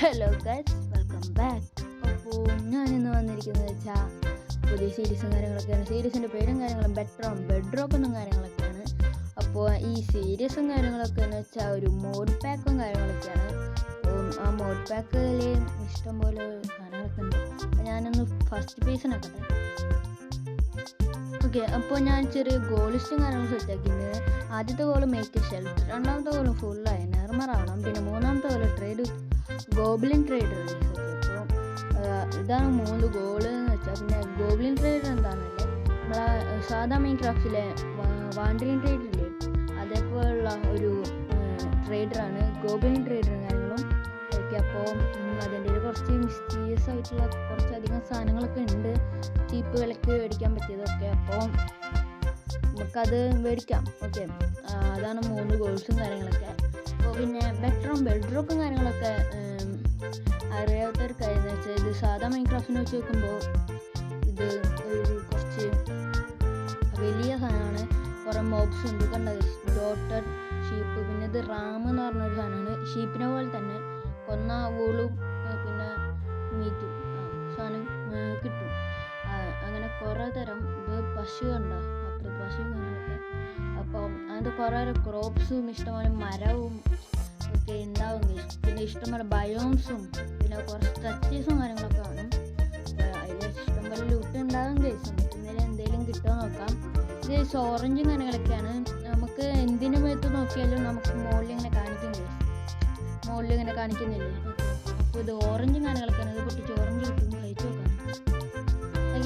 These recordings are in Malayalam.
Hello guys, welcome back. അപ്പോൾ ഞാനിന്ന് വന്നിരിക്കുന്നത് വെച്ചാൽ പുതിയ സീരീസും കാര്യങ്ങളൊക്കെയാണ്. സീരീസിൻ്റെ പേരും കാര്യങ്ങളും ബെഡ്റോക്ക് എന്നും കാര്യങ്ങളൊക്കെയാണ്. അപ്പോൾ ഈ സീരീസും കാര്യങ്ങളൊക്കെ എന്ന് വെച്ചാൽ ഒരു മോഡ് പാക്കും കാര്യങ്ങളൊക്കെയാണ്. അപ്പോൾ ആ മോഡ് പാക്കിൽ ഇഷ്ടംപോലെ സാധനങ്ങളൊക്കെ ഉണ്ട്. അപ്പോൾ ഞാനൊന്ന് ഫസ്റ്റ് പേസിനാക്കട്ടെ. ഓക്കെ, അപ്പോൾ ഞാൻ ചെറിയ ഗോൾ ലിസ്റ്റും കാര്യങ്ങളും സെറ്റാക്കിയിട്ടുണ്ട്. ആദ്യത്തെ ഗോൾ മേക്ക് ഷെൽട്ടർ, രണ്ടാമത്തെ ഗോൾ ഫുള്ളായി നെർമർ ആവണം, പിന്നെ മൂന്നാമത്തെ ഗോൾ ട്രേഡ് ഗോബ്ലിൻ ട്രേഡർ. അപ്പോൾ ഇതാണ് 3 ഗോൾ എന്ന് വെച്ചാൽ. പിന്നെ ഗോബ്ലിൻ ട്രേഡർ എന്താണെന്നല്ലേ, നമ്മളെ സാധാ മെയിൻ ക്രാഫ്റ്റിലെ വാണ്ടറിങ് ട്രേഡറില്ലേ, അതേപോലുള്ള ഒരു ട്രേഡറാണ് ഗോബ്ലിൻ ട്രേഡറും കാര്യങ്ങളും. ഓക്കെ, അപ്പോൾ അതിൻ്റെ കുറച്ച് മിസ്റ്റീരിയസ് ആയിട്ടുള്ള കുറച്ചധികം സാധനങ്ങളൊക്കെ ഉണ്ട്, ചീപ്പ് വിലക്ക് മേടിക്കാൻ പറ്റിയതൊക്കെ. അപ്പോൾ നമുക്കത് മേടിക്കാം. ഓക്കെ, അതാണ് 3 ഗോൾസും കാര്യങ്ങളൊക്കെ. അപ്പോൾ പിന്നെ ബെഡ്റോക്കും കാര്യങ്ങളൊക്കെ അറിയാത്തവർക്കായെന്ന് വെച്ചാൽ, ഇത് സാധാ മൈൻക്രാഫ്റ്റിനെ വെച്ച് നോക്കുമ്പോൾ ഇത് ഒരു കുറച്ച് വലിയ സാധനമാണ്. കുറേ മോബ്സ് ഉണ്ട്, കണ്ടത് ഡോട്ടഡ് ഷീപ്പ്. പിന്നെ ഇത് റാം എന്ന് പറഞ്ഞൊരു സാധനമാണ്, ഷീപ്പിനെ പോലെ തന്നെ കൊന്ന വൂളും പിന്നെ മീറ്റും സാധനം കിട്ടും. അങ്ങനെ കുറേ തരം. ഇത് പശു ഉണ്ടോ, അപ്പുറത്ത് പശു അങ്ങനെയൊക്കെ. അപ്പം അതിൻ്റെ കുറേ ക്രോപ്സും ഇഷ്ടംപോലെ മരവും ഒക്കെ ഉണ്ടാവും. പിന്നെ ഇഷ്ടംപോലെ ബയോംസും പിന്നെ കുറച്ച് സ്ട്രക്ചേഴ്സും കാര്യങ്ങളൊക്കെ കാണും. അതിൽ ഇഷ്ടംപോലെ ലൂട്ട് ഉണ്ടാകും കേസും. ഇന്നലെ എന്തെങ്കിലും കിട്ടുമോ നോക്കാം. ഇത് ഓറഞ്ചും കാര്യങ്ങളൊക്കെയാണ്. നമുക്ക് എന്തിനു മേത്ത് നോക്കിയാലും നമുക്ക് മുകളിൽ ഇങ്ങനെ കാണിക്കും കേസ്, മുകളിൽ ഇങ്ങനെ കാണിക്കുന്നില്ലേ. അപ്പോൾ ഇത് ഓറഞ്ചും കാര്യങ്ങളൊക്കെയാണ്. ഇത് പൊട്ടിച്ച് ഓറഞ്ച് കിട്ടും, കഴിച്ചു നോക്കാം.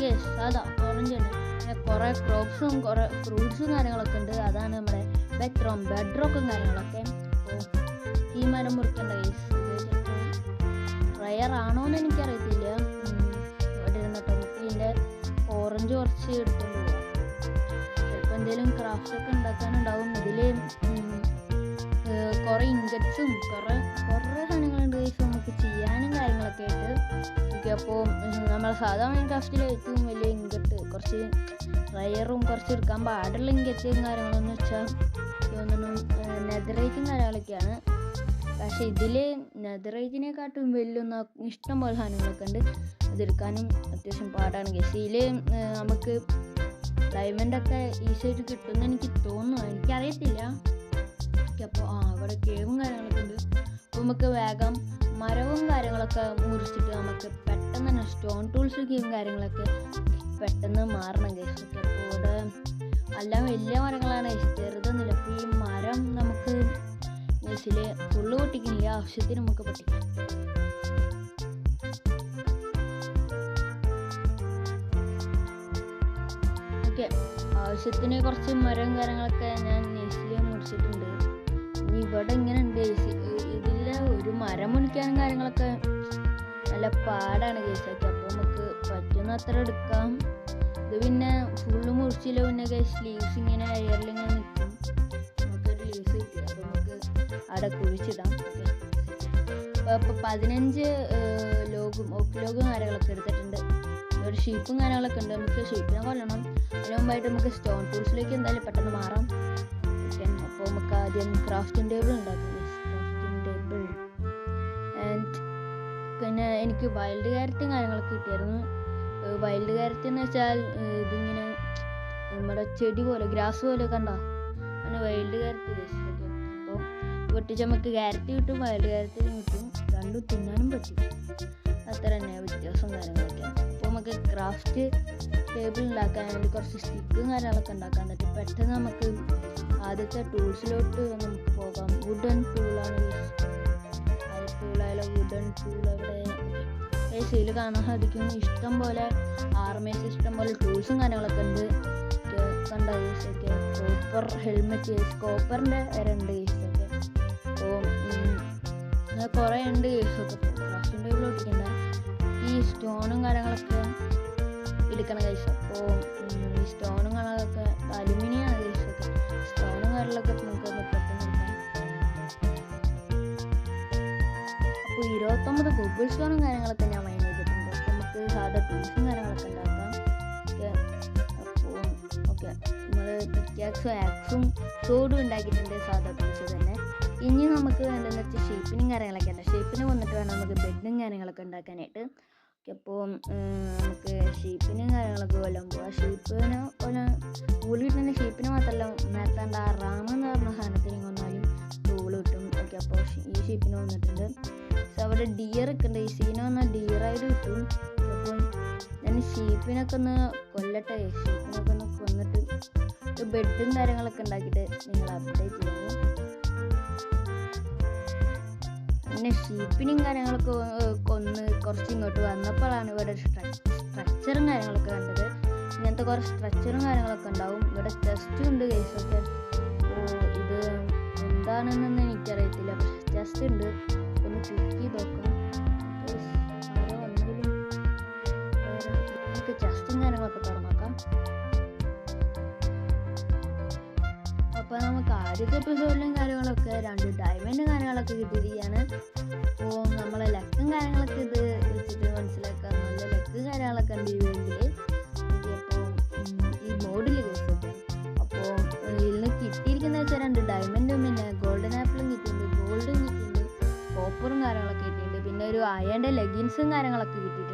യെസ്, സാധാ ഓറഞ്ച് തന്നെ. പിന്നെ കുറേ ക്രോപ്സും കുറേ ഫ്രൂട്ട്സും കാര്യങ്ങളൊക്കെ ഉണ്ട്. അതാണ് നമ്മുടെ ബെഡ്റോക്കും കാര്യങ്ങളൊക്കെ. അപ്പോൾ ഈ മരം മുറിക്കേണ്ട കേസ്. ഇത് ചിലപ്പോൾ റയർ ആണോയെന്ന് എനിക്കറിയത്തില്ല. ഇവിടെ ഇരുന്നിട്ട് നമുക്ക് ഇതിൻ്റെ ഓറഞ്ച് കുറച്ച് എടുത്തുകൊണ്ട് പോകാം. ചിലപ്പോൾ എന്തെങ്കിലും ക്രാഫ്റ്റൊക്കെ ഉണ്ടാക്കാനുണ്ടാവും. ഇതിൽ കുറേ ഇൻഗറ്റ്സും കുറേ സാധനങ്ങളുണ്ട് കേസ് നമുക്ക് ചെയ്യാനും കാര്യങ്ങളൊക്കെ ആയിട്ട്. ഓക്കെ, അപ്പോൾ നമ്മളെ സാധാരണ ക്രാഫ്റ്റിൽ ഏറ്റവും വലിയ ഇൻഗറ്റ്, കുറച്ച് റയറും കുറച്ച് എടുക്കാൻ പാടുള്ള ഇൻഗറ്റും കാര്യങ്ങളെന്ന് വെച്ചാൽ തോന്നുന്നു നെതറൈറ്റും കാര്യങ്ങളൊക്കെയാണ്. പക്ഷേ ഇതിൽ നെതറൈറ്റിനെക്കാട്ടും വലിയൊന്ന് ഇഷ്ടം പോലെ സാധനങ്ങളൊക്കെ ഉണ്ട്. അതെടുക്കാനും അത്യാവശ്യം പാടാണ് കേസ്. ഇതിൽ നമുക്ക് ഡയമണ്ടൊക്കെ ഈസിയായിട്ട് കിട്ടുമെന്ന് എനിക്ക് തോന്നുന്നു, എനിക്കറിയത്തില്ല. ഓക്കെ, അപ്പോൾ ഇവിടെ കേവും കാര്യങ്ങളൊക്കെ ഉണ്ട്. അപ്പോൾ നമുക്ക് വേഗം മരവും കാര്യങ്ങളൊക്കെ മുറിച്ചിട്ട് നമുക്ക് പെട്ടെന്ന് തന്നെ സ്റ്റോൺ ടൂൾസ് കേവും കാര്യങ്ങളൊക്കെ പെട്ടെന്ന് മാറണം കേസ്. ഓക്കെ, അപ്പോൾ ഇവിടെ എല്ലാം വലിയ മരങ്ങളാണ്, ചെറുതൊന്നുമില്ല. അപ്പോൾ ഈ മരം നമുക്ക് കേസിൽ ഫുള്ള് പൊട്ടിക്കുന്നില്ല, ആവശ്യത്തിന് നമുക്ക് പൊട്ടിക്കാം. ഓക്കെ, ആവശ്യത്തിന് കുറച്ച് മരം കാര്യങ്ങളൊക്കെ ഞാൻ നെയ്സിൽ മുറിച്ചിട്ടുണ്ട്. ഇനി ഇവിടെ ഇങ്ങനെ ഉണ്ട് കേസ്. ഇതിലെ ഒരു മരം മുറിക്കാനും കാര്യങ്ങളൊക്കെ നല്ല പാടാണ് കേസൊക്കെ. അപ്പോൾ നമുക്ക് പറ്റുന്ന അത്ര എടുക്കാം. ഇത് പിന്നെ ഫുള്ള് മുറിച്ചില്ല. പിന്നെ കേസ് ലീവ്സ് ഇങ്ങനെ എയറിലിങ്ങനെ നിൽക്കും. നമുക്കൊരു ലീവ്സ് കിട്ടി, അത് നമുക്ക് അവിടെ കുഴിച്ചിടാം. ഓക്കെ, അപ്പോൾ 15 ഓക്ക് ലോഗും കാര്യങ്ങളൊക്കെ എടുത്തിട്ടുണ്ട്. ഒരു ഷീപ്പും കാര്യങ്ങളൊക്കെ ഉണ്ട്. നമുക്ക് ഷീപ്പിനെ കൊല്ലണം. അതിന് മുമ്പായിട്ട് നമുക്ക് സ്റ്റോൺ ടൂൾസിലേക്ക് എന്തായാലും പെട്ടെന്ന് മാറാം. ഓക്കെ, അപ്പോൾ നമുക്ക് ആദ്യം ക്രാഫ്റ്റിംഗ് ടേബിൾ ഉണ്ടാക്കാം. ക്രാഫ്റ്റിംഗ് ടേബിൾ ആൻഡ് പിന്നെ എനിക്ക് വൈൽഡ് ക്യാരറ്റും കാര്യങ്ങളൊക്കെ കിട്ടിയായിരുന്നു. വൈൽഡ് ക്യാരറ്റ് എന്ന് വെച്ചാൽ ഇതിങ്ങനെ നമ്മുടെ ചെടി പോലെ ഗ്രാസ് പോലെ കണ്ടോ, അങ്ങനെ വൈൽഡ് ക്യാരറ്റ് കഴിച്ചിട്ടൊക്കെ. അപ്പോൾ പൊട്ടിച്ച് നമുക്ക് ക്യാരറ്റ് കിട്ടും, വൈൽഡ് ക്യാരറ്റ് കിട്ടും, രണ്ടും തിന്നാനും പറ്റും. അത്ര തന്നെ വ്യത്യാസം കാര്യങ്ങളൊക്കെ. അപ്പോൾ നമുക്ക് ക്രാഫ്റ്റ് ടേബിൾ ഉണ്ടാക്കാൻ വേണ്ടി കുറച്ച് സ്റ്റിക്കും കാര്യങ്ങളൊക്കെ ഉണ്ടാക്കാൻ പറ്റും. പെട്ടെന്ന് നമുക്ക് ആദ്യത്തെ ടൂൾസിലോട്ട് നമുക്ക് പോകാം. വുഡൻ ടൂളാണ് ടൂളായാലും വുഡൻ ടൂൾ അവിടെ സീൽ കാണാൻ സാധിക്കും. ഇഷ്ടം പോലെ ആർമേഴ്സ്, ഇഷ്ടം പോലെ ടൂൾസും കാര്യങ്ങളൊക്കെ ഉണ്ട്. കണ്ട കേസൊക്കെ കോപ്പർ ഹെൽമെറ്റ്, കോപ്പറിൻ്റെ വരെ ഉണ്ട് കേസൊക്കെ. അപ്പോൾ കുറേ ഉണ്ട് കേസൊക്കെ. ക്രാഫ്റ്റിംഗ് ടേബിൾ ഒട്ടിക്കണ്ട, ഈ സ്റ്റോണും കാര്യങ്ങളൊക്കെ എടുക്കണം കേസ്. അപ്പോൾ ഈ സ്റ്റോണും കാര്യങ്ങളൊക്കെ അലുമിനിയാണ് കേസൊക്കെ. സ്റ്റോണും കാര്യങ്ങളൊക്കെ നമുക്ക് പെട്ടെന്ന് എടുക്കാം. അപ്പോൾ 29 ഗൂഗിൾ സ്റ്റോണും കാര്യങ്ങളൊക്കെ ഞാൻ മൈൻഡ് ചെയ്തിട്ടുണ്ട്. അപ്പോൾ നമുക്ക് സാധാ ടൂൾസും കാര്യങ്ങളൊക്കെ ഉണ്ടാക്കാം. അപ്പോൾ ഓക്കെ, നമ്മൾ ആക്സും സോഡും ഉണ്ടാക്കിയിട്ടുണ്ട്, സാധാ ടൂൾസ് തന്നെ. ഇനി നമുക്ക് വേണ്ടതെന്ന് വെച്ചാൽ ഷേപ്പിനും കാര്യങ്ങളൊക്കെ ഉണ്ട്. ഷേപ്പിന് വന്നിട്ട് വേണം നമുക്ക് നമുക്ക് ബെഡും കാര്യങ്ങളൊക്കെ ഉണ്ടാക്കാനായിട്ട്. അപ്പോൾ നമുക്ക് ഷീപ്പിനും കാര്യങ്ങളൊക്കെ കൊല്ലാൻ പോവാം. ഷീപ്പിന് കൊല്ലാൻ ടൂള് കിട്ടുന്ന ഷീപ്പിന് മാത്രമല്ല, നേരത്തെ ആ റാം എന്ന് പറഞ്ഞ സാധനത്തിന് കൊന്നാലും ടൂള് കിട്ടും. ഓക്കെ, അപ്പോൾ ഈ ഷീപ്പിന് വന്നിട്ടുണ്ട്. അവിടെ ഡിയർ ഒക്കെ ഉണ്ട്. ഈ സീന വന്നാൽ ഡിയറായിട്ട് കിട്ടും. അപ്പം ഞാൻ ഷീപ്പിനൊക്കെ ഒന്ന് കൊല്ലട്ടെ. ഷീപ്പിനൊക്കെ ഒന്ന് കൊന്നിട്ട് ബെഡും കാര്യങ്ങളൊക്കെ ഉണ്ടാക്കിയിട്ട് നിങ്ങൾ അപ്ഡേറ്റ് ചെയ്യുന്നു. പിന്നെ ഷീപ്പിനും കാര്യങ്ങളൊക്കെ കൊന്ന് കുറച്ച് ഇങ്ങോട്ട് വന്നപ്പോഴാണ് ഇവിടെ സ്ട്രക്ചറും കാര്യങ്ങളൊക്കെ കണ്ടത്. ഇങ്ങനത്തെ കുറച്ച് സ്ട്രക്ചറും കാര്യങ്ങളൊക്കെ ഉണ്ടാവും. ഇവിടെ ചെസ്റ്റും ഉണ്ട് കേസൊക്കെ. അപ്പോൾ ഇത് എന്താണെന്നൊന്നും എനിക്കറിയത്തില്ല, പക്ഷെ ചെസ്റ്റ് ഉണ്ട്. ഒന്ന് ക്ലിക്ക് ചെയ്ത് നോക്കാം. അവിടെ വന്നെങ്കിലും നമുക്ക് ചെസ്റ്റും കാര്യങ്ങളൊക്കെ തുറന്നോക്കാം. അപ്പോൾ നമുക്ക് ആദ്യത്തെ എപ്പിസോഡിലും കാര്യങ്ങളൊക്കെ 2 ഡയമണ്ട് കാര്യങ്ങളൊക്കെ കിട്ടിയിരിക്കുകയാണ്. അപ്പോൾ നമ്മളെ ലക്കും കാര്യങ്ങളൊക്കെ ഇത് വെച്ചിട്ട് മനസ്സിലാക്കാം. നല്ല ലക്ക് കാര്യങ്ങളൊക്കെ ഉണ്ട് ഈ വേൾഡിൽ. അപ്പോൾ ഈ മോഡിൽ കേസൊക്കെ. അപ്പോൾ ഇതിൽ കിട്ടിയിരിക്കുന്ന വെച്ചാൽ 2 ഡയമണ്ടും പിന്നെ ഗോൾഡൻ ആപ്പിളും കിട്ടിയിട്ടുണ്ട്, ഗോൾഡും കിട്ടിയിട്ടുണ്ട്, കോപ്പറും കാര്യങ്ങളൊക്കെ കിട്ടിയിട്ടുണ്ട്. പിന്നെ ഒരു അയണിൻ്റെ ലെഗിൻസും കാര്യങ്ങളൊക്കെ കിട്ടിയിട്ടുണ്ട്.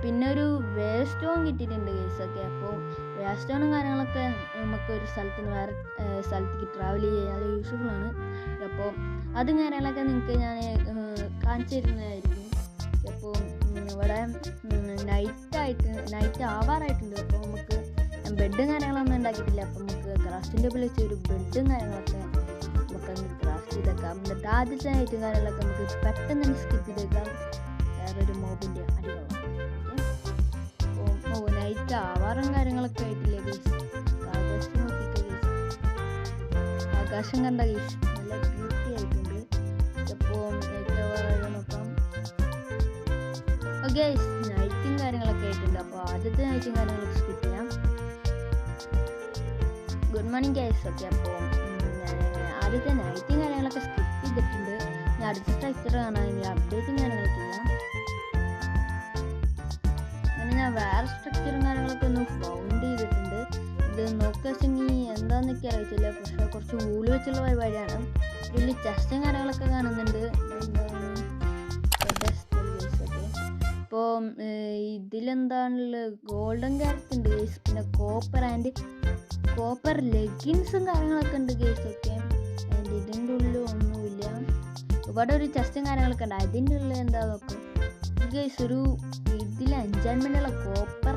പിന്നെ ഒരു വേസ്റ്റോൺ കിട്ടിയിട്ടുണ്ട് കേസൊക്കെ. അപ്പോൾ വേസ്റ്റോണും കാര്യങ്ങളൊക്കെ നമുക്ക് ഒരു സ്ഥലത്ത് നിന്ന് വേറെ സ്ഥലത്തേക്ക് ട്രാവൽ ചെയ്യാൻ യൂസ്ഫുൾ ആണ്. അപ്പോൾ അതും കാര്യങ്ങളൊക്കെ നിങ്ങൾക്ക് ഞാൻ കാണിച്ചു തരുന്നതായിരിക്കും. അപ്പോൾ ഇവിടെ നൈറ്റ് ആവാറായിട്ടുണ്ട്. അപ്പോൾ നമുക്ക് ബെഡും കാര്യങ്ങളൊന്നും ഉണ്ടാക്കിയിട്ടില്ല. അപ്പോൾ നമുക്ക് ക്രാഫ്റ്റിൻ്റെ ടേബിൾ വെച്ച് ഒരു ബെഡും കാര്യങ്ങളൊക്കെ നമുക്കങ്ങ് ക്രാഫ്റ്റ് ചെയ്തേക്കാം. എന്നിട്ട് ആദ്യത്തെ നൈറ്റും കാര്യങ്ങളൊക്കെ നമുക്ക് പെട്ടെന്ന് തന്നെ സ്കിപ്പ് ചെയ്തേക്കാം. വേറൊരു മോബിൻ്റെ അടികൊള്ളാം. അപ്പോൾ നൈറ്റ് ആവാറും കാര്യങ്ങളൊക്കെ ആയിട്ടില്ലേ ഗൈസ്. ആകാശം നോക്കിയിട്ട് ഗൈസ്, ആകാശം കണ്ട ഗൈസ് നല്ല ബ്യൂട്ടി ആയിട്ടുണ്ട്. അപ്പോൾ നൈറ്റ് ആവാറായി നോക്കാം. ഗൈസ് നൈറ്റും കാര്യങ്ങളൊക്കെ ആയിട്ടുണ്ട്. അപ്പോൾ ആദ്യത്തെ നൈറ്റും കാര്യങ്ങളൊക്കെ സ്കിപ്പ് ചെയ്യാം. Good morning guys. ഓക്കെ, അപ്പോൾ ഞാൻ ആദ്യത്തെ നൈറ്റും കാര്യങ്ങളൊക്കെ സ്കിപ്പ് ചെയ്തിട്ടുണ്ട്. ഞാൻ അടുത്ത സ്ട്രക്ചർ കാണാൻ ഇതിൻ്റെ അപ്ഡേറ്റും കാര്യങ്ങളൊക്കെ ചെയ്യാം. അങ്ങനെ ഞാൻ വേറെ സ്ട്രക്ചറും കാര്യങ്ങളൊക്കെ ഒന്ന് ഫൗണ്ട് ചെയ്തിട്ടുണ്ട്. ഇത് നോക്കുകയെങ്കിൽ എന്താണെന്നൊക്കെ അറിയത്തില്ല, പക്ഷേ കുറച്ച് വൂള് വെച്ചുള്ള പരിപാടിയാണ്. ഇതിൽ ചെസ്റ്റും കാര്യങ്ങളൊക്കെ കാണുന്നുണ്ട്. അപ്പോൾ ഇതിലെന്താണുള്ളത്, ഗോൾഡൻ ക്യാരറ്റ് ഉണ്ട് ഗേസ്, പിന്നെ കോപ്പർ ലെഗിൻസും കാര്യങ്ങളൊക്കെ ഉണ്ട് ഗേസൊക്കെ. ആൻഡ് ഇതിൻ്റെ ഉള്ളിൽ ഒന്നുമില്ല. ഇവിടെ ഒരു ചെസ്റ്റും കാര്യങ്ങളൊക്കെ ഉണ്ട്. അതിൻ്റെ ഉള്ളിൽ എന്താ നോക്കും ഗേസ്, ഒരു ഇതിൽ എൻജോയ്മെൻറ്റുള്ള കോപ്പർ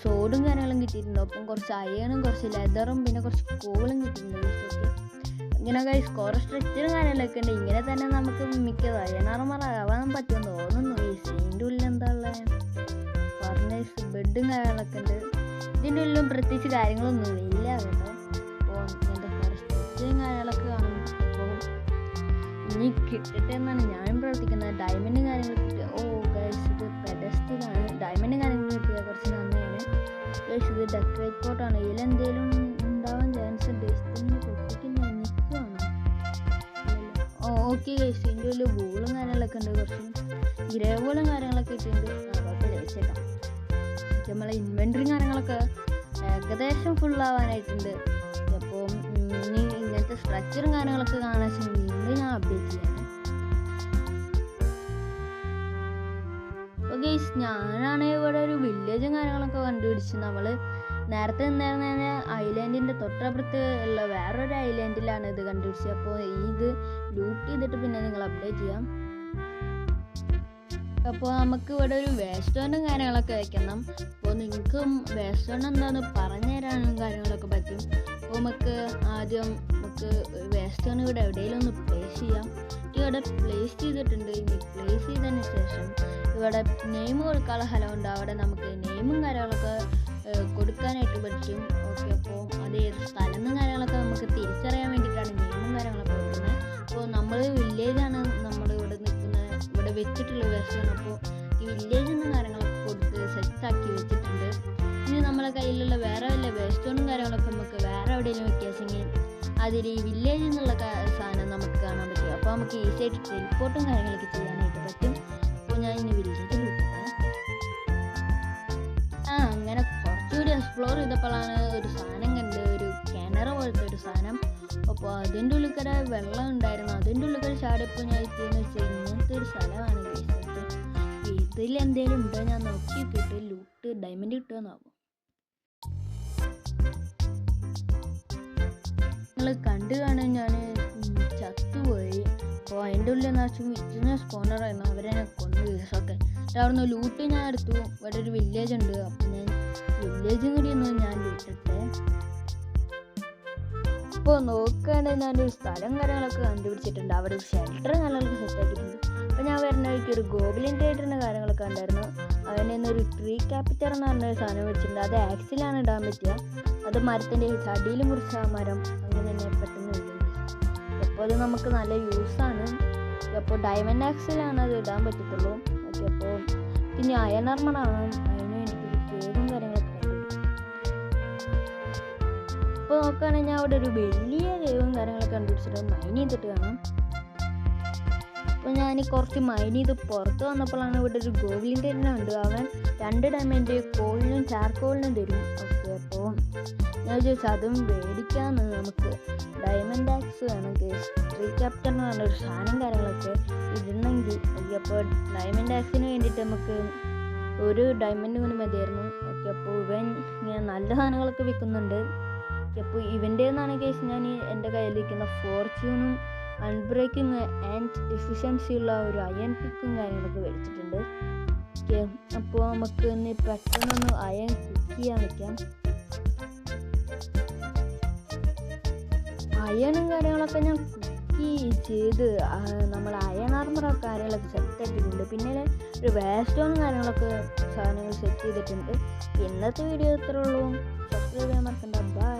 സോഡും കാര്യങ്ങളും കിട്ടിയിട്ടുണ്ട്. ഒപ്പം കുറച്ച് അയണും കുറച്ച് ലെതറും പിന്നെ കുറച്ച് കോളും കിട്ടിയിട്ടുണ്ട് ഗേസൊക്കെ. ഇങ്ങനെ ഗൈസ് കുറേ സ്ട്രക്ചറും കാര്യങ്ങളൊക്കെ ഉണ്ട്. ഇങ്ങനെ തന്നെ നമുക്ക് മിക്കത് അയണാർമാരാവാൻ പറ്റുമെന്ന് തോന്നുന്നു ഗൈസ്. ഇതിൻ്റെ ഉള്ളിൽ എന്താ ഉള്ളത് ഫർണേഴ്സ് ബെഡും കാര്യങ്ങളൊക്കെ ഉണ്ട്. ഇതിൻ്റെ ഉള്ളിലും പ്രത്യേകിച്ച് കാര്യങ്ങളൊന്നും ഇല്ല കേട്ടോ. അപ്പോൾ ഇങ്ങനത്തെ കുറേ സ്ട്രക്ചറും കാര്യങ്ങളൊക്കെ കാണും. അപ്പോൾ ഇനി കിട്ടട്ടെ എന്നാണ് ഞാനും പ്രവർത്തിക്കുന്നത്. ഡയമണ്ടും കാര്യങ്ങൾ കിട്ടുക. ഓ ഗൈസ് ഇത് പെഡസ്റ്റലാണ്. ഡയമണ്ടും കാര്യങ്ങൾ കിട്ടിയ കുറച്ച് നന്ദിയാണ് ഗൈസ്. ഇത് ഡെക്കറേറ്റ് പോട്ടാണ്. ഇതിലെന്തെങ്കിലും ഉണ്ടാവാൻ ചാൻസ് ഉണ്ട്. ഇതിങ്ങനെ പൊട്ടിക്കുന്ന നിൽക്കുവാണ്. ഓക്കെ ഗൈസ് ഇതിൻ്റെ ഉള്ളിൽ ബോളും കാര്യങ്ങളൊക്കെ ഉണ്ട്. കുറച്ച് ഗ്രേ ബോളും കാര്യങ്ങളൊക്കെ ഇട്ടിട്ടുണ്ട്. കുഴപ്പമില്ല വെച്ചേക്കാം. നമ്മളെ ഇൻവെൻറ്ററി കാര്യങ്ങളൊക്കെ ഏകദേശം ഫുള്ളാവാനായിട്ടുണ്ട്. അപ്പോൾ ഇനി ഇങ്ങനത്തെ സ്ട്രക്ചറും കാര്യങ്ങളൊക്കെ കാണാൻ വീണ്ടും ഞാൻ അപ്ഡേറ്റ് ചെയ്യാണ്. അപ്പോൾ ഗൈസ് ഞാനാണെങ്കിൽ ഇവിടെ ഒരു വില്ലേജും കാര്യങ്ങളൊക്കെ കണ്ടുപിടിച്ച് നമ്മൾ നേരത്തെ നിന്നിരുന്ന ഐലാൻഡിൻ്റെ തൊട്ടപ്പുറത്ത് ഉള്ള വേറൊരു ഐലാൻഡിലാണ് ഇത് കണ്ടുപിടിച്ചത്. അപ്പോൾ ഇത് ലൂട്ട് ചെയ്തിട്ട് പിന്നെ നിങ്ങൾ അപ്ഡേറ്റ് ചെയ്യാം. അപ്പോൾ നമുക്ക് ഇവിടെ ഒരു വേസ്റ്റോണും കാര്യങ്ങളൊക്കെ വെക്കണം. അപ്പോൾ നിങ്ങൾക്കും വേസ്റ്റോൺ എന്താണെന്ന് പറഞ്ഞു തരാനും കാര്യങ്ങളൊക്കെ പറ്റും. അപ്പോൾ നമുക്ക് ആദ്യം വേസ്റ്റോൺ ഇവിടെ എവിടെയെങ്കിലും ഒന്ന് പ്ലേസ് ചെയ്യാം. ഇവിടെ പ്ലേസ് ചെയ്തിട്ടുണ്ട്. ഇനി പ്ലേസ് ചെയ്തതിന് ശേഷം ഇവിടെ നെയിം കൊടുക്കാനുള്ള സ്ഥലമുണ്ട്. അവിടെ നമുക്ക് നെയിമും കാര്യങ്ങളൊക്കെ കൊടുക്കാനായിട്ട് പറ്റും. ഓക്കെ, അപ്പോൾ അത് ഏത് സ്ഥലം എന്നും കാര്യങ്ങളൊക്കെ നമുക്ക് തിരിച്ചറിയാൻ വേണ്ടിയിട്ടാണ് നെയിമും കാര്യങ്ങളൊക്കെ കൊടുക്കുന്നത്. അപ്പോൾ നമ്മൾ വില്ലേജാണ് നമ്മൾ ഇവിടെ വെച്ചിട്ടുള്ള വേസ്റ്റോൺ. അപ്പോൾ ഈ വില്ലേജെന്ന കാര്യങ്ങളൊക്കെ കൊടുത്ത് സെറ്റാക്കി വെച്ചിട്ടുണ്ട്. ഇനി നമ്മളെ കയ്യിലുള്ള വേറെ വല്ല വേസ്റ്റോണും കാര്യങ്ങളൊക്കെ നമുക്ക് വേറെ എവിടെയെങ്കിലും വെക്കാച്ചെങ്കിൽ അതിൽ ഈ വില്ലേജിൽ നിന്നുള്ള സാധനം നമുക്ക് കാണാൻ പറ്റും. അപ്പോൾ നമുക്ക് ഈസി ആയിട്ട് ടെലിപ്പോർട്ടും കാര്യങ്ങളൊക്കെ ചെയ്യാനായിട്ട് പറ്റും. അപ്പോൾ ഞാൻ ഇനി വില്ലേജിൽ അങ്ങനെ കുറച്ചുകൂടി എക്സ്പ്ലോർ ചെയ്തപ്പോഴാണ് ഒരു സാധനം കണ്ട്, ഒരു കിണർ പോലത്തെ ഒരു സാധനം. അപ്പോൾ അതിൻ്റെ ഉള്ളിൽ വെള്ളം ഉണ്ടായിരുന്നു. അതിൻ്റെ ഉള്ളിൽ ചാടിയപ്പോൾ ഞാൻ എത്തിയെന്ന് വെച്ചാൽ ഇങ്ങനത്തെ ഒരു സ്ഥലമാണ് ഇതിൽ എന്തെങ്കിലും ഉണ്ടോ ഞാൻ നോക്കി കിട്ടി ലൂട്ട് ഡയമണ്ട് കിട്ടുമെന്നാവും. നിങ്ങൾ കണ്ടു കാണാൻ ഞാൻ ചത്തുപോയി. അപ്പോൾ അതിൻ്റെ ഉള്ളിൽ നിറച്ചും വിറ്റിന് സ്പോണറായിരുന്നു, അവരെന്നെ കൊന്നു ദിവസമൊക്കെ. അവിടുന്ന് ലൂട്ട് ഞാൻ എടുത്തു. ഇവിടെ ഒരു വില്ലേജ് ഉണ്ട്, അപ്പം ഞാൻ വില്ലേജും കൂടി ഒന്ന് ഞാൻ ലൂട്ടിട്ടെ. ഇപ്പോൾ നോക്കുകയാണെങ്കിൽ ഞാനൊരു സ്ഥലം കാര്യങ്ങളൊക്കെ കണ്ടുപിടിച്ചിട്ടുണ്ട്. അവിടെ ഒരു ഷെൽട്ടർ നല്ലവർക്ക് സെറ്റാക്കിയിട്ടുണ്ട്. അപ്പോൾ ഞാൻ വരുന്ന വഴിക്ക് ഒരു ഗോബ്ലിൻ ട്രേഡറിൻ്റെ കാര്യങ്ങളൊക്കെ ഉണ്ടായിരുന്നു. അവൻ്റെ നിന്ന് ഒരു ട്രീ ക്യാപിറ്റർ എന്ന് പറഞ്ഞൊരു സാധനം വെച്ചിട്ടുണ്ട്. അത് ആക്സിലാണ് ഇടാൻ പറ്റുക. അത് മരത്തിൻ്റെ ചടിയിൽ മുറിച്ച മരം അങ്ങനെ തന്നെ പെട്ടെന്ന് ഇടും. അപ്പോൾ അത് നമുക്ക് നല്ല യൂസാണ്. അപ്പോൾ ഡയമണ്ട് ആക്സിലാണ് അത് ഇടാൻ പറ്റത്തുള്ളൂ. ഓക്കെ, അപ്പോൾ ഇനി അയൺ ആർമറാണ്. അതിന് എനിക്കൊരു കേവും കാര്യങ്ങളൊക്കെ കണ്ടുപിടിക്കും. ഇപ്പോൾ നോക്കുകയാണെങ്കിൽ ഞാൻ അവിടെ ഒരു വലിയ കേവും കാര്യങ്ങളൊക്കെ കണ്ടുപിടിച്ചിട്ട് മൈൻ ചെയ്തിട്ട് കാണാം. അപ്പോൾ ഞാൻ കുറച്ച് മൈൻ ചെയ്ത് പുറത്ത് വന്നപ്പോഴാണ് ഇവിടെ ഒരു ഗോബ്ലിൻ തന്നെ ഉണ്ട്. അവൻ 2 ഡയമണ്ട് കോളിനും ചാർക്കോളിനും തരും. ഓക്കെ, അപ്പോൾ ഞാൻ ചോദിച്ചു അതും മേടിക്കാമെന്ന്. നമുക്ക് ഡയമണ്ട് ആക്സ് വേണം, ട്രീ ക്യാപ്റ്റർ എന്ന് പറഞ്ഞൊരു സാധനം കാര്യങ്ങളൊക്കെ ഇടണമെങ്കിൽ. ഓക്കെ, അപ്പോൾ ഡയമണ്ട് ആക്സിന് വേണ്ടിയിട്ട് നമുക്ക് ഒരു ഡയമണ്ട് കൊണ്ട് മതിയായിരുന്നു. ഓക്കെ, അപ്പോൾ ഇവൻ ഇങ്ങനെ നല്ല സാധനങ്ങളൊക്കെ വിൽക്കുന്നുണ്ട്. അപ്പോൾ ഇവൻ്റെ നിന്നാണ് കേസ് ഞാൻ എൻ്റെ കയ്യിലിരിക്കുന്ന ഫോർച്യൂണും അൺബ്രേക്കിംഗ് ആൻഡ് എഫിഷ്യൻസി ഉള്ള ഒരു അയൺ പിക്കും കാര്യങ്ങളൊക്കെ മേടിച്ചിട്ടുണ്ട്. ഓക്കെ, അപ്പോൾ നമുക്ക് ഇന്ന് പെട്ടെന്നൊന്ന് അയൺ കുക്ക് ചെയ്യാൻ വയ്ക്കാം. അയണും കാര്യങ്ങളൊക്കെ ഞാൻ കുക്ക് ചെയ്ത് നമ്മൾ അയൺ ആർമറൊക്കെ കാര്യങ്ങളൊക്കെ സെറ്റ് ആക്കിയിട്ടുണ്ട്. പിന്നെ ഒരു വേസ്റ്റോണും കാര്യങ്ങളൊക്കെ സാധനങ്ങൾ സെറ്റ് ചെയ്തിട്ടുണ്ട്. ഇന്നത്തെ വീഡിയോ ഇത്രേ ഉള്ളൂ. സബ്സ്ക്രൈബ് ചെയ്യാൻ മറക്കണ്ട. ബൈ.